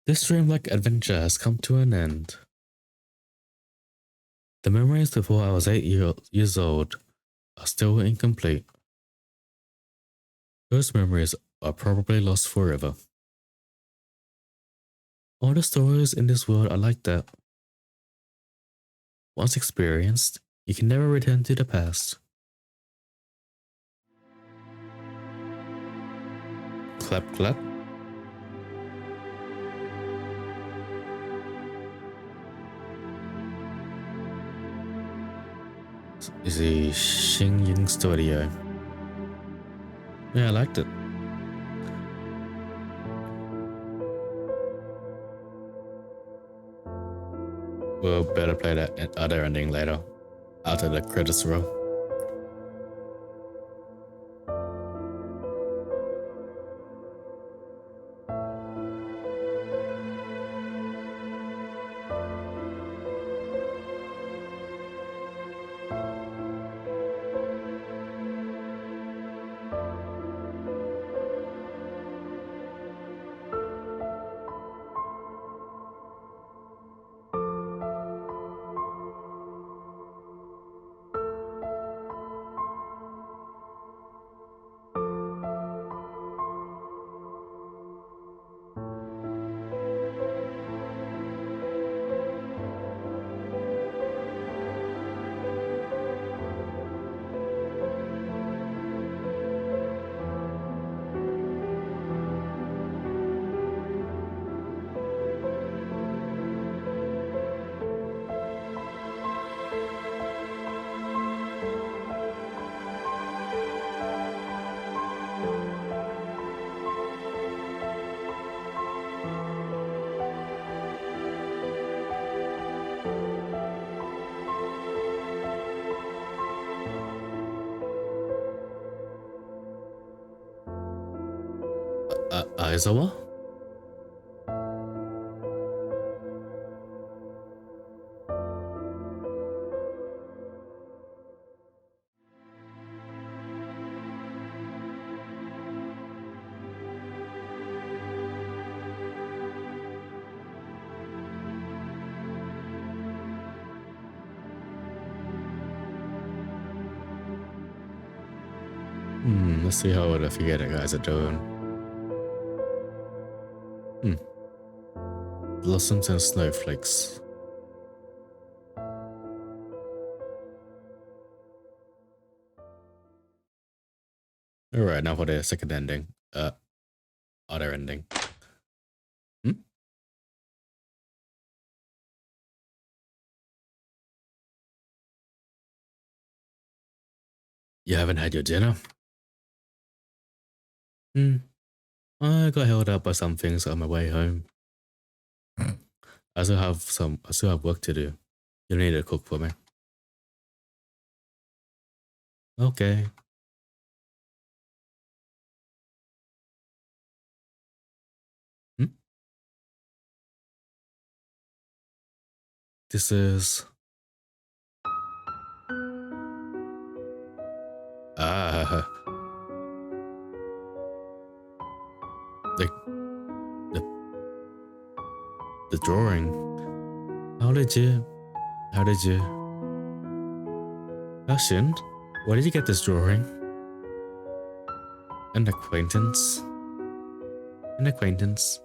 S1: This dreamlike adventure has come to an end. The memories before I was 8 years old are still incomplete. Those memories are probably lost forever. All the stories in this world are like that. Once experienced, you can never return to the past. Clap, clap. Is the Xingying Studio. Yeah, I liked it. We'll better play that other ending later, after the credits roll. Aizawa? Let's see how the Figure guys are doing. Blossoms and snowflakes. Alright, now for the second ending. Other ending. You haven't had your dinner? I got held up by some things on my way home. I still have work to do. You need to cook for me. Okay. Hmm? This is ah the the, the drawing. How did you how did you Fashion? Where did you get this drawing? An acquaintance. An acquaintance.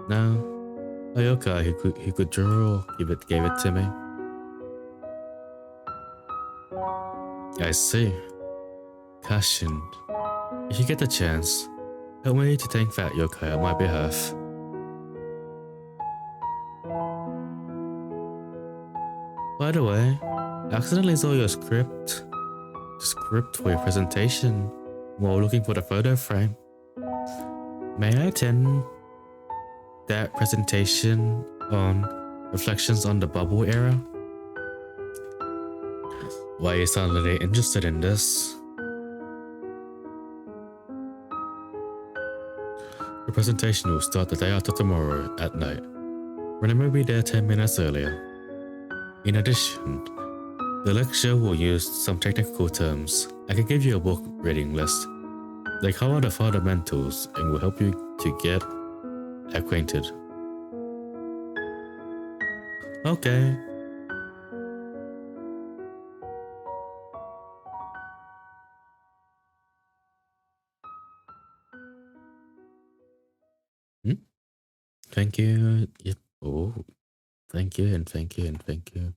S1: No. Ayoka who could draw gave it to me. I see. Fashion. If you get the chance, help me to thank Fat Yokai on my behalf. By the way, I accidentally saw your script for your presentation while looking for the photo frame. May I attend that presentation on reflections on the bubble era? Why are you suddenly interested in this? The presentation will start the day after tomorrow at night. Remember, be there 10 minutes earlier. In addition, the lecture will use some technical terms. I can give you a book reading list. They cover the fundamentals and will help you to get acquainted. Okay. Hmm? Thank you. Yep. Oh, thank you and thank you and thank you.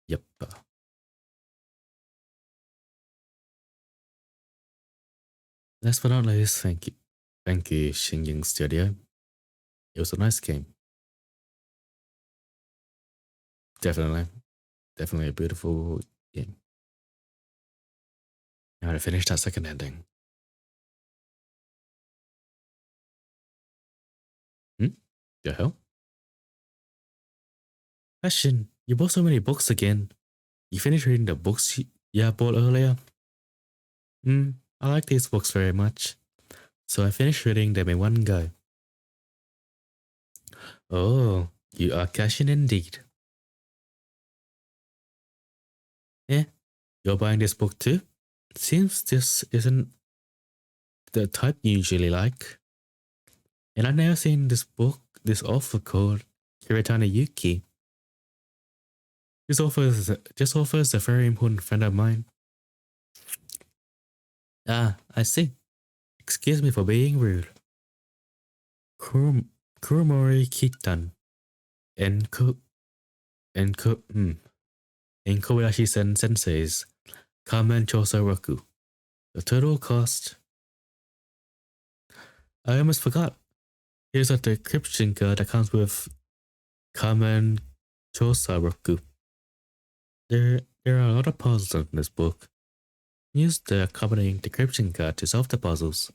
S1: Yep. Last but not least, thank you. Thank you, Xingying Studio. It was a nice game. Definitely. Definitely a beautiful game. Now to finish that second ending. Hmm? The hell? Question. You bought so many books again. You finished reading the books you bought earlier? I like these books very much. So I finished reading them in one go. Oh, you are cashing indeed. Eh, you're buying this book too? Seems this isn't the type you usually like. And I've never seen this author called Hiratani Yuki. This author is a very important friend of mine. Ah, I see. Excuse me for being rude. Kuromori Kitan and Kobayashi Sensei's Kamen Choso Roku. The total cost. I almost forgot. Here's a decryption code that comes with Kamen Choso Roku. There are a lot of puzzles in this book. Use the accompanying decryption card to solve the puzzles.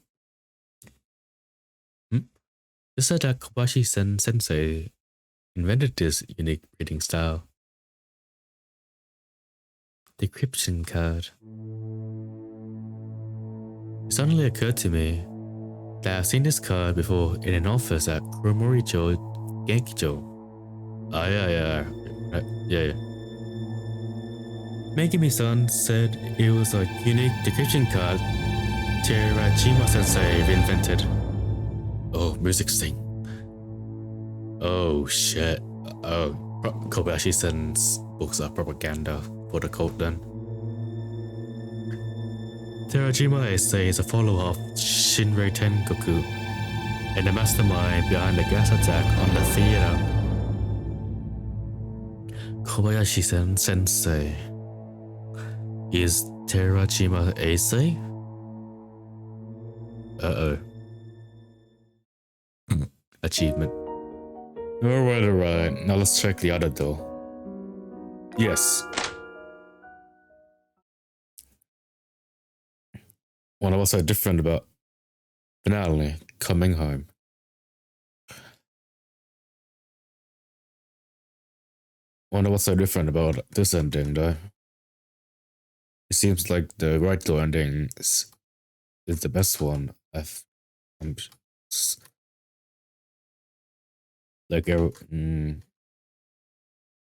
S1: This said that Kobayashi Sensei invented this unique reading style. Decryption card. It suddenly occurred to me that I've seen this card before in an office at Kuromoricho Genkicho. Yeah. Megami-san said it was a unique decryption card Terajima Sensei invented. Oh, music sting. Oh shit. Oh, Kobayashi-san's books are propaganda for the cult then. Terajima Eisei is a follower of Shinrei Tengoku and the mastermind behind the gas attack on the theater. Kobayashi Sensei is Terajima Eisei? Uh-oh. Achievement. Alright. Now let's check the other door. Yes. Wonder what's so different about finale coming home. Wonder what's so different about this ending, though. It seems like the right door ending is the best one. I'm like,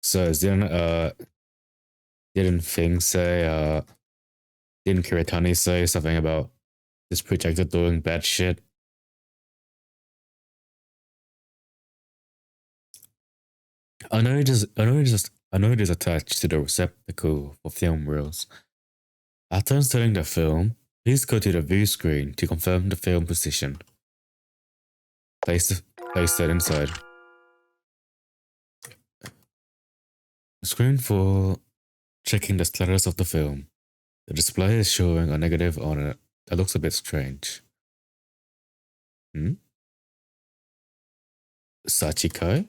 S1: so didn't things say didn't Kiritani say something about this projector doing bad shit? I know it is attached to the receptacle for film reels. After installing the film, please go to the view screen to confirm the film position. Place that inside. The screen for checking the status of the film. The display is showing a negative on it that looks a bit strange. Sachiko?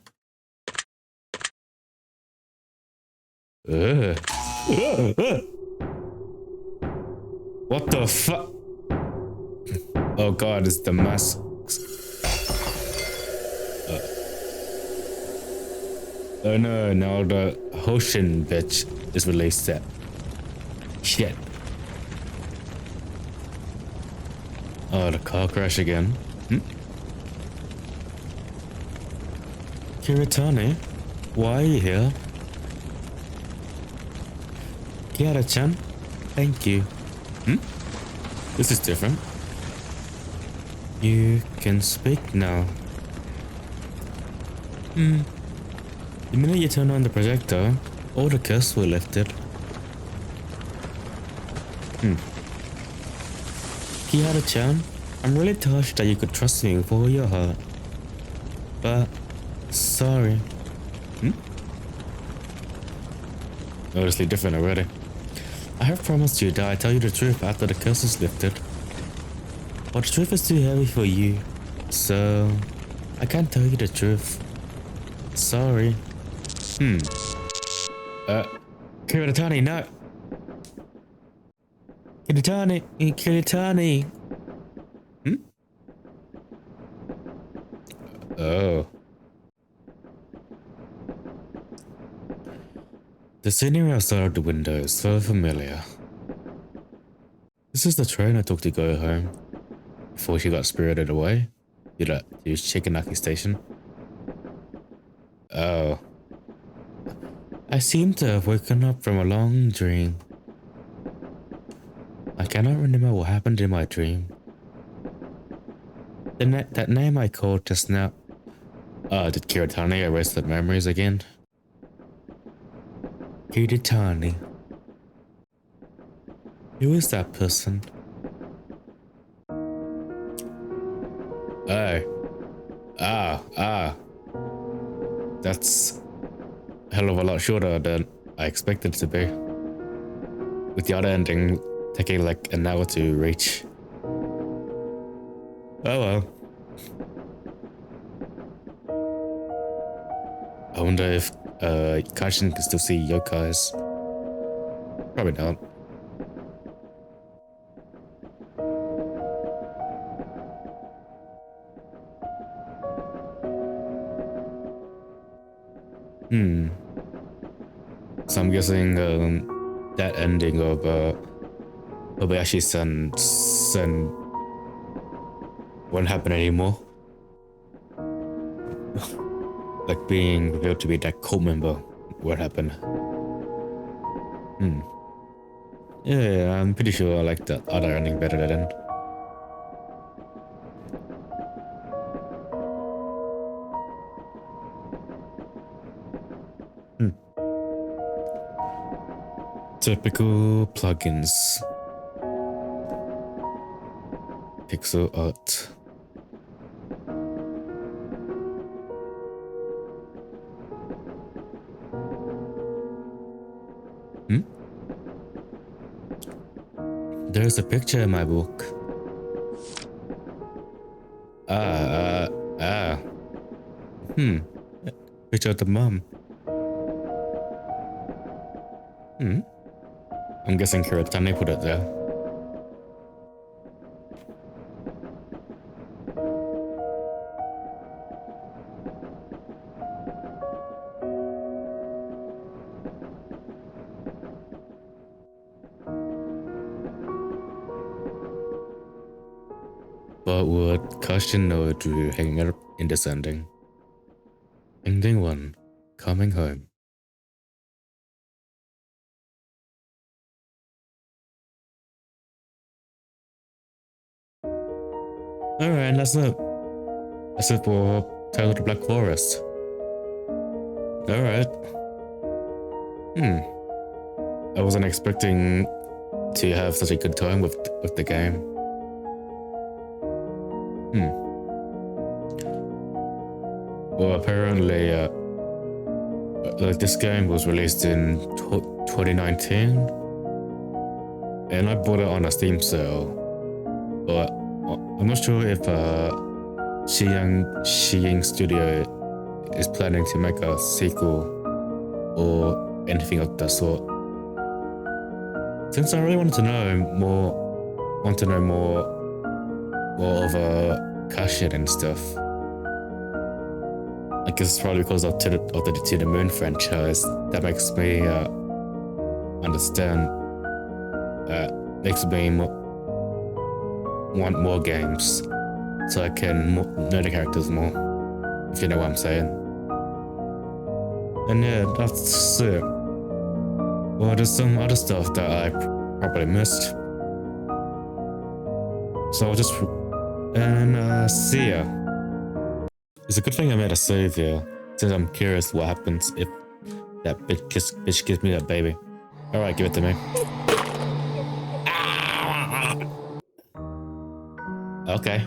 S1: Ugh. What the fuck? Oh god, it's the mask. Oh no, now the Hoshin bitch is released that. Shit. Oh, the car crash again. Kiritani, why are you here? Kiara-chan, thank you. This is different. You can speak now. The minute you turn on the projector, all the curses were lifted. Kiara-chan, I'm really touched that you could trust me with all your heart. But, sorry. Noticeably different already. I have promised you that I tell you the truth after the curse is lifted. But the truth is too heavy for you, so I can't tell you the truth. Sorry. Kiritani, no. Kiritani. Oh. The scenery outside of the window is so familiar. This is the train I took to go home before she got spirited away to Shikanaki Station. Oh. I seem to have woken up from a long dream. I cannot remember what happened in my dream. That name I called just now. Did Kiritani erase the memories again? Kiritani. Who is that person? That's a hell of a lot shorter than I expected it to be. With the other ending taking like an hour to reach. Oh well. I wonder if Kashin can still see yokais. Probably not. So I'm guessing that ending of Kobayashi-san won't happen anymore. Like being revealed to be that cult member won't happen. Yeah, I'm pretty sure I like the other ending better than. Typical plugins. Pixel art. There's a picture in my book. Picture of the mom. I'm guessing Kiritani put it there. But would caution no to hanging up in this ending? Ending 1. Coming home. Alright, that's it. That's it for Tale of the Black Forest. Alright. I wasn't expecting to have such a good time with the game. Well, apparently, like this game was released in 2019, and I bought it on a Steam sale. But I'm not sure if Shiyang Studio is planning to make a sequel or anything of that sort. Since I really wanted to know more, more of Kashin and stuff. I guess it's probably because of the To the Moon franchise that makes me understand. Makes me want more games, so I can know the characters more. If you know what I'm saying. And yeah, that's it. Well, there's some other stuff that I probably missed. So I'll just see ya. It's a good thing I made a save here, since I'm curious what happens if that bitch gives me that baby. Alright, give it to me. Okay.